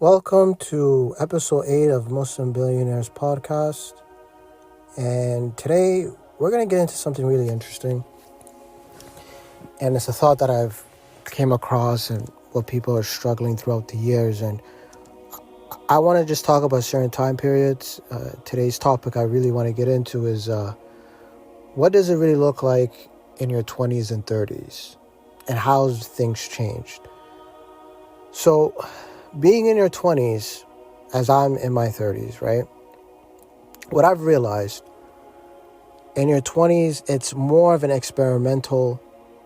Welcome to episode 8 of Muslim Billionaires podcast. And today we're going to get into something really interesting. And it's a thought that I've came across and what people are struggling throughout the years. And I want to just talk about certain time periods. Today's topic I really want to get into is what does it really look like in your 20s and 30s? And how things changed? So being in your 20s, as I'm in my 30s, right? What I've realized, in your 20s, it's more of an experimental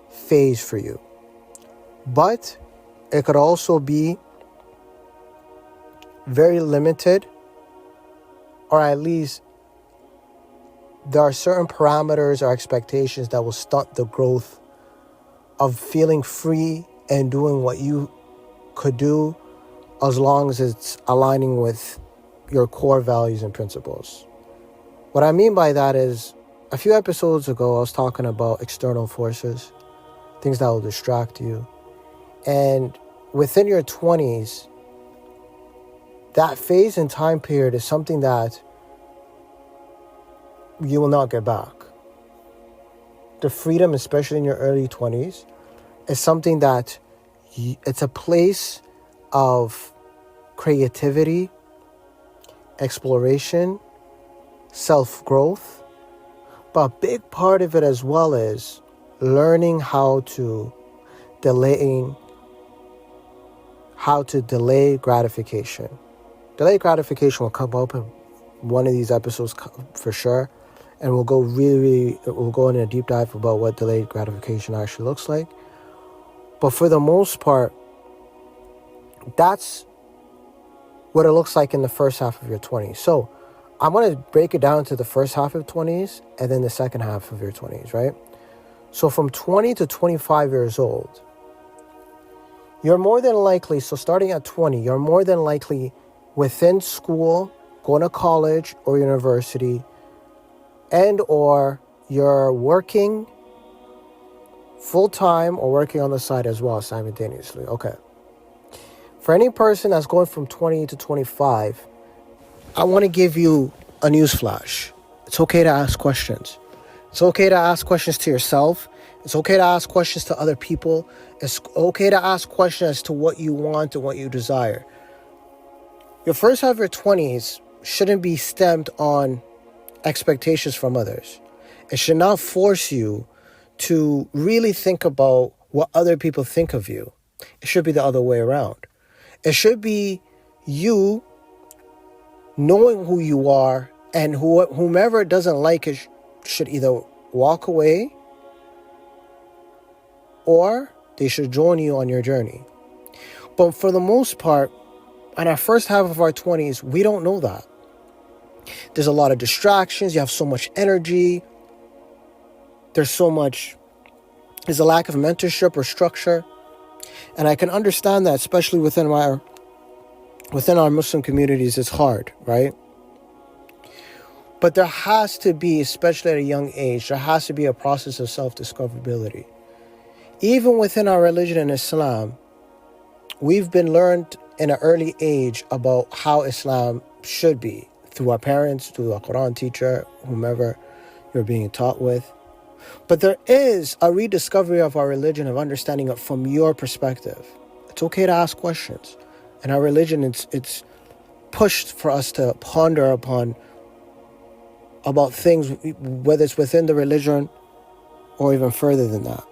phase for you. But it could also be very limited, or at least there are certain parameters or expectations that will stunt the growth of feeling free and doing what you could do, as long as it's aligning with your core values and principles. What I mean by that is, a few episodes ago, I was talking about external forces, things that will distract you. And within your 20s, that phase and time period is something that you will not get back. The freedom, especially in your early 20s, is something that it's a place of creativity, exploration, self-growth, but a big part of it as well is learning how to delay gratification. Delayed gratification will come up in one of these episodes for sure, and we'll go we'll go in a deep dive about what delayed gratification actually looks like. But for the most part, that's what it looks like in the first half of your 20s. So I'm going to break it down to the first half of 20s and then the second half of your 20s, right? So from 20 to 25 years old, you're more than likely, so starting at 20, you're more than likely within school, going to college or university, and or you're working full-time or working on the side as well simultaneously. Okay. For any person that's going from 20 to 25, I want to give you a news flash. It's okay to ask questions. It's okay to ask questions to yourself. It's okay to ask questions to other people. It's okay to ask questions as to what you want and what you desire. Your first half of your 20s shouldn't be stemmed on expectations from others. It should not force you to really think about what other people think of you. It should be the other way around. It should be you knowing who you are, and whomever doesn't like it should either walk away or they should join you on your journey. But for the most part, in our first half of our 20s, we don't know that. There's a lot of distractions. You have so much energy. There's a lack of mentorship or structure. And I can understand that, especially within our Muslim communities, it's hard, right? But there has to be, especially at a young age, there has to be a process of self-discoverability. Even within our religion in Islam, we've been learned in an early age about how Islam should be, through our parents, through a Quran teacher, whomever you're being taught with. But there is a rediscovery of our religion, of understanding it from your perspective. It's okay to ask questions. In our religion, it's pushed for us to ponder about things, whether it's within the religion or even further than that,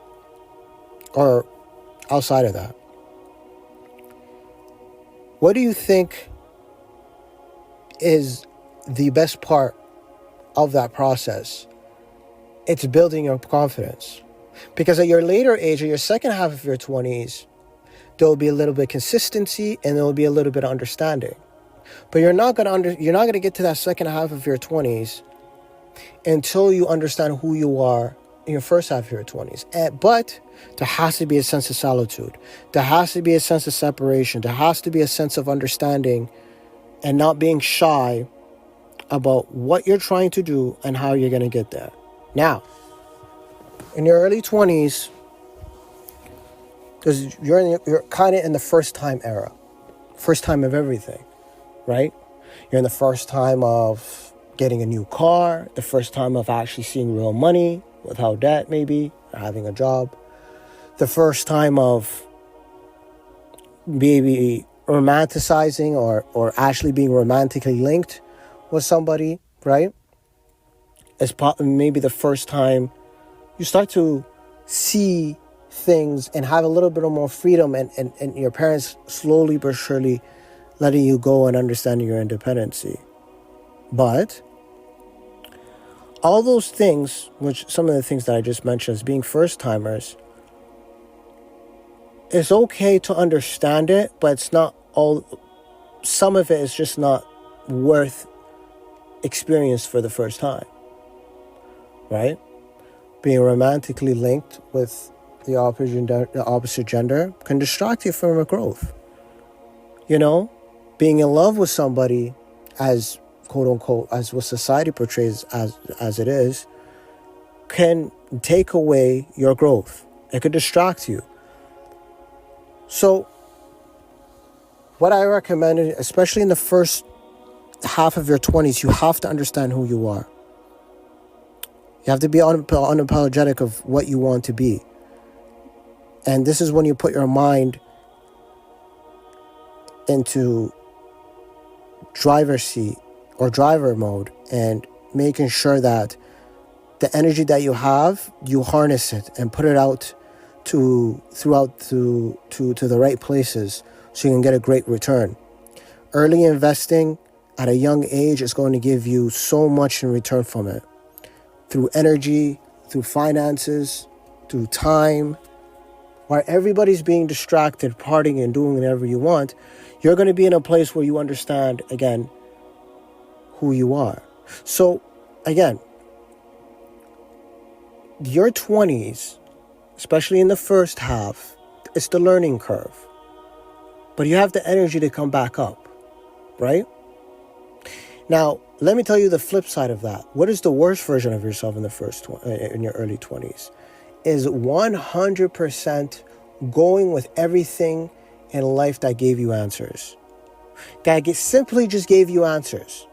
or outside of that. What do you think is the best part of that process? It's building your confidence. Because at your later age, or your second half of your 20s, there will be a little bit of consistency and there will be a little bit of understanding. But you're not going to get to that second half of your 20s until you understand who you are in your first half of your 20s. But there has to be a sense of solitude. There has to be a sense of separation. There has to be a sense of understanding and not being shy about what you're trying to do and how you're going to get there. Now, in your early 20s, because you're kind of in the first time era. First time of everything, right? You're in the first time of getting a new car, the first time of actually seeing real money without debt, maybe, or having a job. The first time of maybe romanticizing or actually being romantically linked with somebody, right? It's maybe the first time you start to see things and have a little bit of more freedom, and your parents slowly but surely letting you go and understanding your independency. But all those things, which some of the things that I just mentioned as being first timers, it's okay to understand it, but it's not all. Some of it is just not worth experience for the first time, right? Being romantically linked with the opposite gender can distract you from your growth. You know, being in love with somebody, as quote unquote, as what society portrays as it is, can take away your growth. It could distract you. So what I recommend, especially in the first half of your 20s, you have to understand who you are. You have to be unapologetic of what you want to be. And this is when you put your mind into driver seat or driver mode and making sure that the energy that you have, you harness it and put it out to the right places so you can get a great return. Early investing at a young age is going to give you so much in return from it. Through energy, through finances, through time. While everybody's being distracted, partying and doing whatever you want, you're going to be in a place where you understand, again, who you are. So, again, your 20s, especially in the first half, it's the learning curve. But you have the energy to come back up, right? Now, let me tell you the flip side of that. What is the worst version of yourself in in your early 20s? Is 100% going with everything in life that gave you answers. That simply just gave you answers,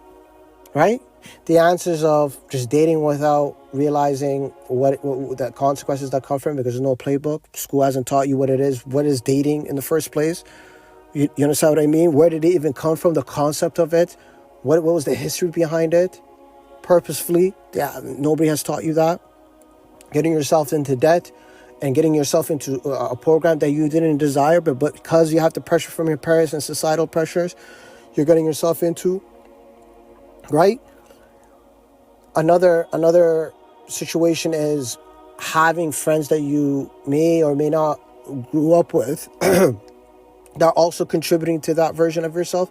right? The answers of just dating without realizing what the consequences that come from it, because there's no playbook. School hasn't taught you what it is. What is dating in the first place? You understand what I mean? Where did it even come from? The concept of it? What was the history behind it? Purposefully? Yeah, nobody has taught you that. Getting yourself into debt and getting yourself into a program that you didn't desire, but because you have the pressure from your parents and societal pressures, you're getting yourself into, right? Another situation is having friends that you may or may not grew up with that are also contributing to that version of yourself.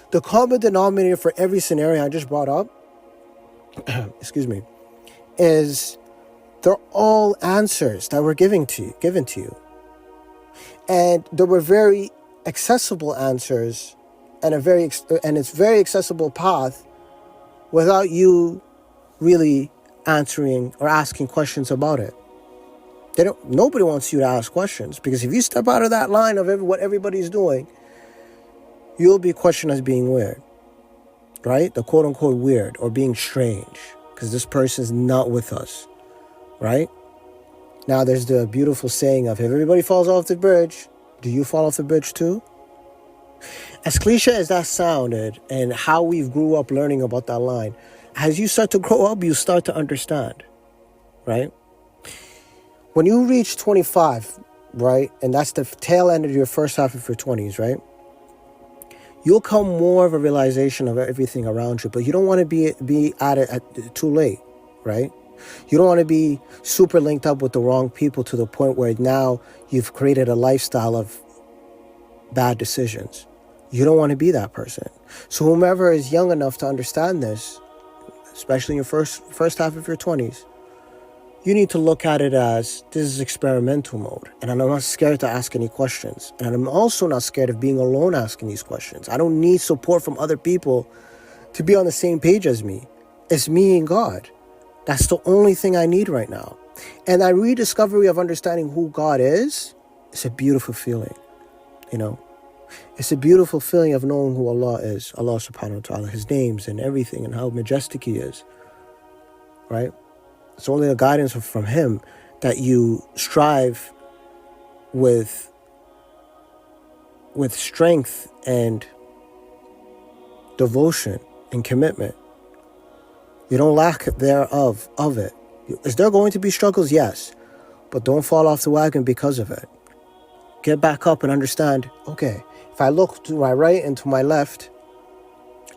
The common denominator for every scenario I just brought up, excuse me, is they're all answers that were given to you. And there were very accessible answers and it's very accessible path without you really answering or asking questions about it. Nobody wants you to ask questions, because if you step out of that line of what everybody's doing, you'll be questioned as being weird, right? The quote unquote weird, or being strange, because this person is not with us, right? Now there's the beautiful saying of, if everybody falls off the bridge, do you fall off the bridge too? As cliche as that sounded, and how we grew up learning about that line, as you start to grow up, you start to understand, right? When you reach 25, right, and that's the tail end of your first half of your 20s, right, you'll come more of a realization of everything around you, but you don't want to be at it too late, right? You don't want to be super linked up with the wrong people to the point where now you've created a lifestyle of bad decisions. You don't want to be that person. So whomever is young enough to understand this, especially in your first half of your 20s, you need to look at it as, this is experimental mode. And I'm not scared to ask any questions. And I'm also not scared of being alone asking these questions. I don't need support from other people to be on the same page as me. It's me and God. That's the only thing I need right now. And that rediscovery of understanding who God is a beautiful feeling, you know. It's a beautiful feeling of knowing who Allah is, Allah subhanahu wa ta'ala, His names and everything, and how majestic He is, right? It's only a guidance from Him that you strive with strength and devotion and commitment. You don't lack thereof of it. Is there going to be struggles? Yes. But don't fall off the wagon because of it. Get back up and understand, okay, if I look to my right and to my left,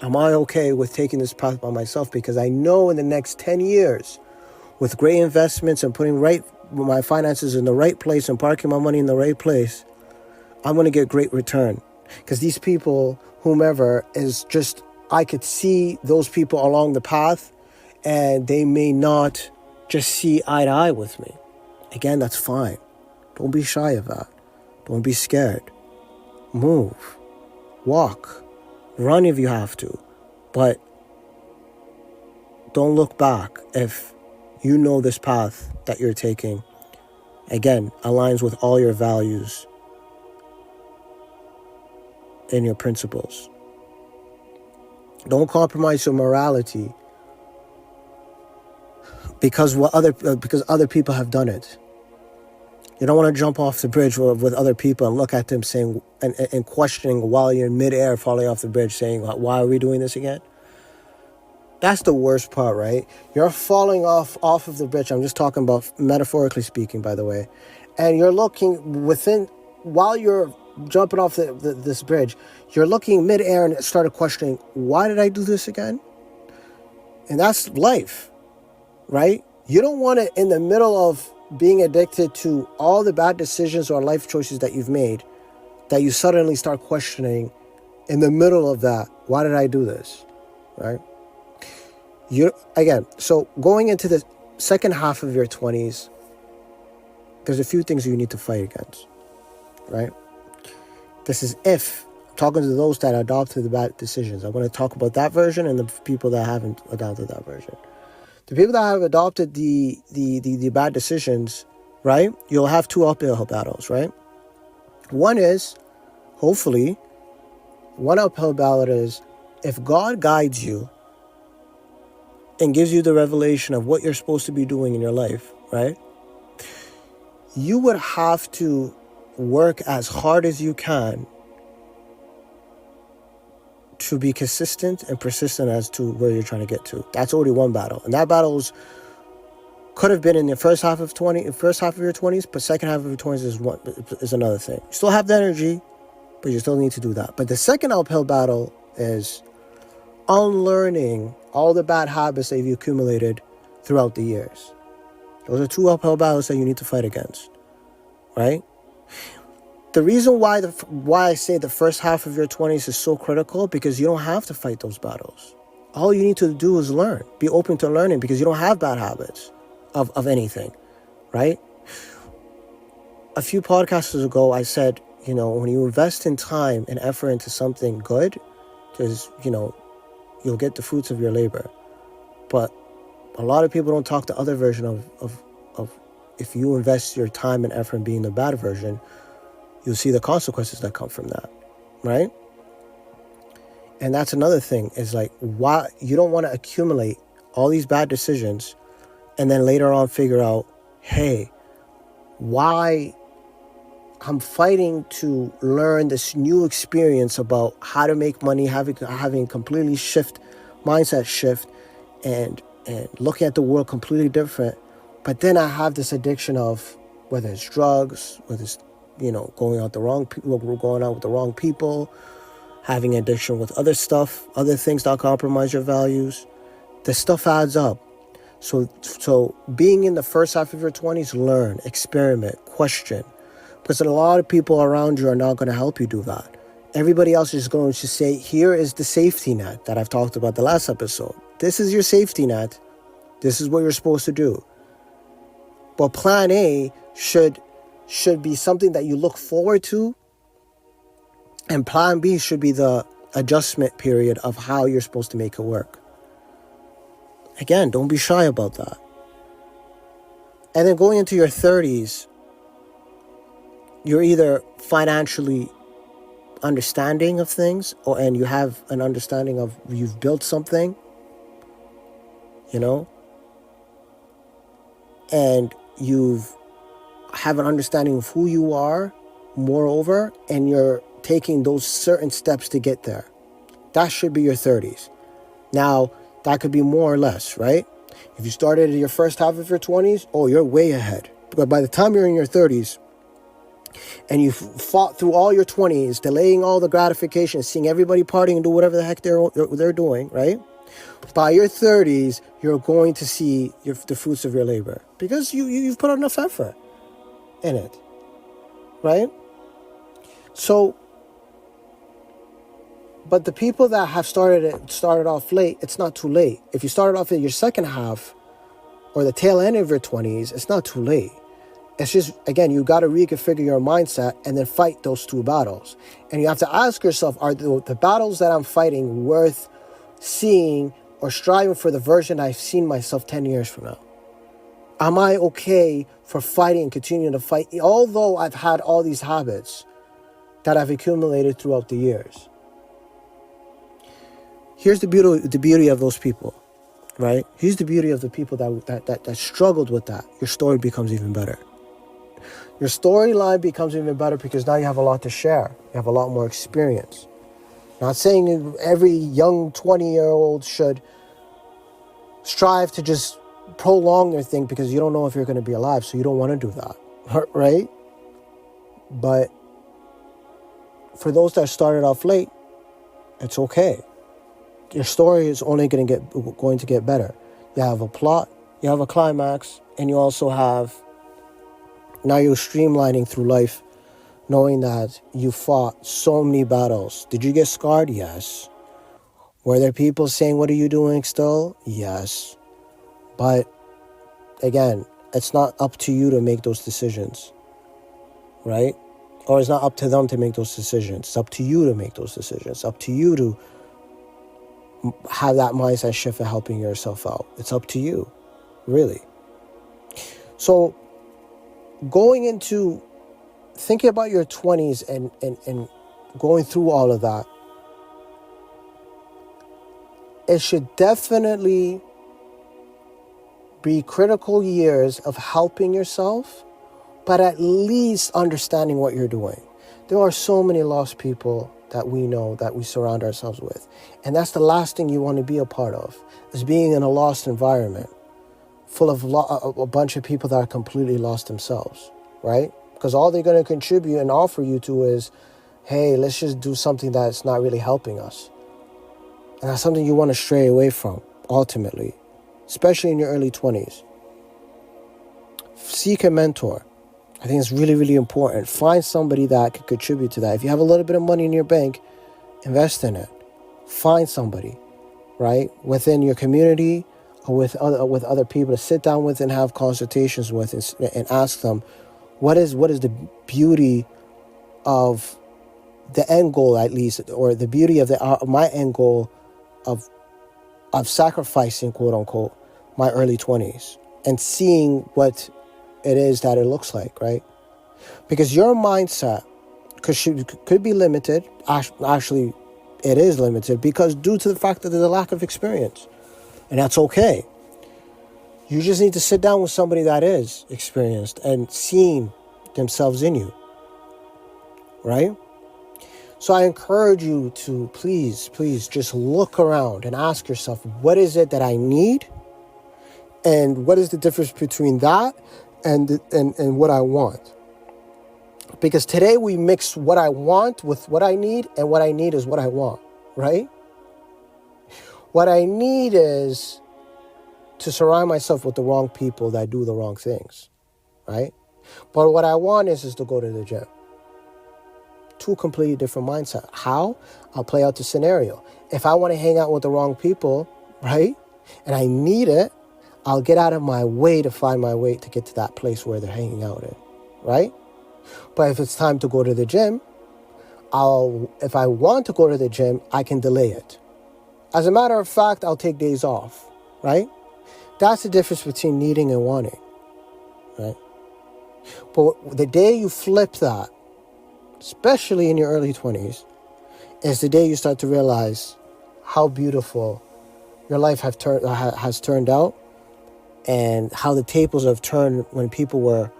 am I okay with taking this path by myself? Because I know in the next 10 years, with great investments and putting my finances in the right place and parking my money in the right place, I'm going to get great return. Because these people, whomever, is just, I could see those people along the path and they may not just see eye to eye with me. Again, that's fine. Don't be shy of that. Don't be scared. Move. Walk. Run if you have to. But don't look back if you know this path that you're taking, again, aligns with all your values and your principles. Don't compromise your morality because other people have done it. You don't want to jump off the bridge with other people and look at them saying and questioning while you're in midair falling off the bridge, saying, why are we doing this again? That's the worst part, right? You're falling off of the bridge. I'm just talking about metaphorically speaking, by the way. And you're looking while you're jumping off this bridge, you're looking midair and started questioning, why did I do this again? And that's life, right? You don't want to, in the middle of being addicted to all the bad decisions or life choices that you've made, that you suddenly start questioning in the middle of that, why did I do this, right? So going into the second half of your 20s, there's a few things you need to fight against, right? This is if I'm talking to those that adopted the bad decisions. I'm going to talk about that version and the people that haven't adopted that version. The people that have adopted the bad decisions, right? You'll have two uphill battles, right? One is, hopefully, one uphill battle is if God guides you and gives you the revelation of what you're supposed to be doing in your life, right? You would have to work as hard as you can to be consistent and persistent as to where you're trying to get to. That's already one battle. And that battle could have been in the first half of your 20s, but second half of your 20s is another thing. You still have the energy, but you still need to do that. But the second uphill battle is unlearning all the bad habits that you've accumulated throughout the years. Those are two uphill battles that you need to fight against, right? The reason why I say the first half of your 20s is so critical, because you don't have to fight those battles. All you need to do is learn. Be open to learning, because you don't have bad habits of anything, right? A few podcasts ago, I said, when you invest in time and effort into something good, because, you'll get the fruits of your labor. But a lot of people don't talk the other version of if you invest your time and effort in being the bad version, you'll see the consequences that come from that, right? And that's another thing, is like, why you don't want to accumulate all these bad decisions and then later on figure out, hey, why I'm fighting to learn this new experience about how to make money, having completely mindset shift and looking at the world completely different. But then I have this addiction of, whether it's drugs, whether it's, going out with the wrong people, having addiction with other stuff, other things that compromise your values. This stuff adds up. So being in the first half of your 20s, learn, experiment, question. Because a lot of people around you are not going to help you do that. Everybody else is going to say, here is the safety net that I've talked about the last episode. This is your safety net. This is what you're supposed to do. But plan A should be something that you look forward to. And plan B should be the adjustment period of how you're supposed to make it work. Again, don't be shy about that. And then going into your 30s, you're either financially understanding of things, and you have an understanding of you've built something, and you've have an understanding of who you are, moreover, and you're taking those certain steps to get there. That should be your 30s. Now, that could be more or less, right? If you started in your first half of your 20s, you're way ahead. But by the time you're in your 30s, and you fought through all your 20s, delaying all the gratification, seeing everybody partying and do whatever the heck they're doing, right? By your 30s, you're going to see the fruits of your labor, because you've put enough effort in it, right? So, but the people that have started off late, it's not too late. If you started off in your second half or the tail end of your 20s, it's not too late. It's just, again, you got to reconfigure your mindset and then fight those two battles. And you have to ask yourself, are the battles that I'm fighting worth seeing or striving for the version I've seen myself 10 years from now? Am I okay for fighting and continuing to fight, although I've had all these habits that I've accumulated throughout the years? Here's the beauty of those people, right? Here's the beauty of the people that struggled with that. Your story becomes even better. Your storyline becomes even better because now you have a lot to share. You have a lot more experience. Not saying every young 20-year-old should strive to just prolong their thing, because you don't know if you're going to be alive, so you don't want to do that, right? But for those that started off late, it's okay. Your story is only going to get better. You have a plot, you have a climax, and you also have, now you're streamlining through life, knowing that you fought so many battles. Did you get scarred? Yes. Were there people saying, what are you doing still? Yes. But again, it's not up to you to make those decisions, right? Or it's not up to them to make those decisions. It's up to you to make those decisions. It's up to you to have that mindset shift of helping yourself out. It's up to you, really. So going into thinking about your 20s and going through all of that, it should definitely be critical years of helping yourself, but at least understanding what you're doing. There are so many lost people that we know, that we surround ourselves with. And that's the last thing you want to be a part of, is being in a lost environment full of a bunch of people that are completely lost themselves, right? Because all they're going to contribute and offer you to is, hey, let's just do something that's not really helping us. And that's something you want to stray away from, ultimately, especially in your early 20s. Seek a mentor. I think it's really, really important. Find somebody that could contribute to that. If you have a little bit of money in your bank, invest in it. Find somebody, right, within your community or with other people to sit down with and have consultations with, and ask them, what is the beauty of the end goal, at least, or the beauty of my end goal of sacrificing, quote unquote, my early 20s, and seeing what it is that it looks like, right? Because your mindset could be limited. Actually, it is limited because due to the fact that there's a lack of experience. And that's okay. You just need to sit down with somebody that is experienced and seeing themselves in you, right? So I encourage you to please just look around and ask yourself, what is it that I need? And what is the difference between that and what I want? Because today we mix what I want with what I need, and what I need is what I want, right? What I need is to surround myself with the wrong people that do the wrong things, right? But what I want is to go to the gym. Two completely different mindset. How? I'll play out the scenario. If I want to hang out with the wrong people, right, and I need it, I'll get out of my way to find my way to get to that place where they're hanging out in, right? But if it's time to go to the gym, if I want to go to the gym, I can delay it. As a matter of fact, I'll take days off, right? That's the difference between needing and wanting, right? But the day you flip that especially in your early 20s, is the day you start to realize how beautiful your life has turned out, and how the tables have turned when people were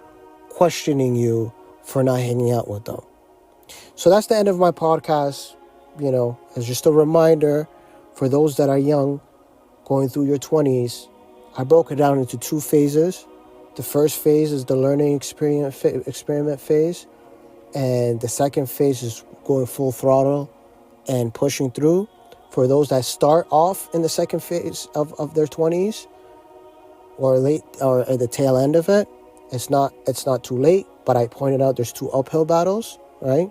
questioning you for not hanging out with them. So that's the end of my podcast. It's just a reminder for those that are young, going through your 20s. I broke it down into 2 phases. The first phase is the learning experiment phase, and the second phase is going full throttle and pushing through. For those that start off in the second phase of their 20s, or late, or at the tail end of it, it's not too late. But I pointed out there's 2 uphill battles, right?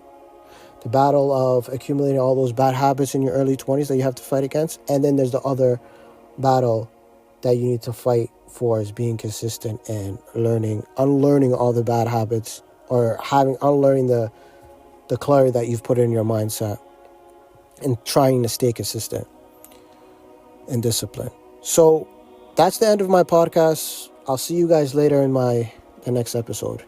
The battle of accumulating all those bad habits in your early 20s that you have to fight against, and then there's the other battle that you need to fight for, is being consistent and unlearning all the bad habits, or unlearning the clutter that you've put in your mindset, and trying to stay consistent and disciplined. So that's the end of my podcast. I'll see you guys later in the next episode.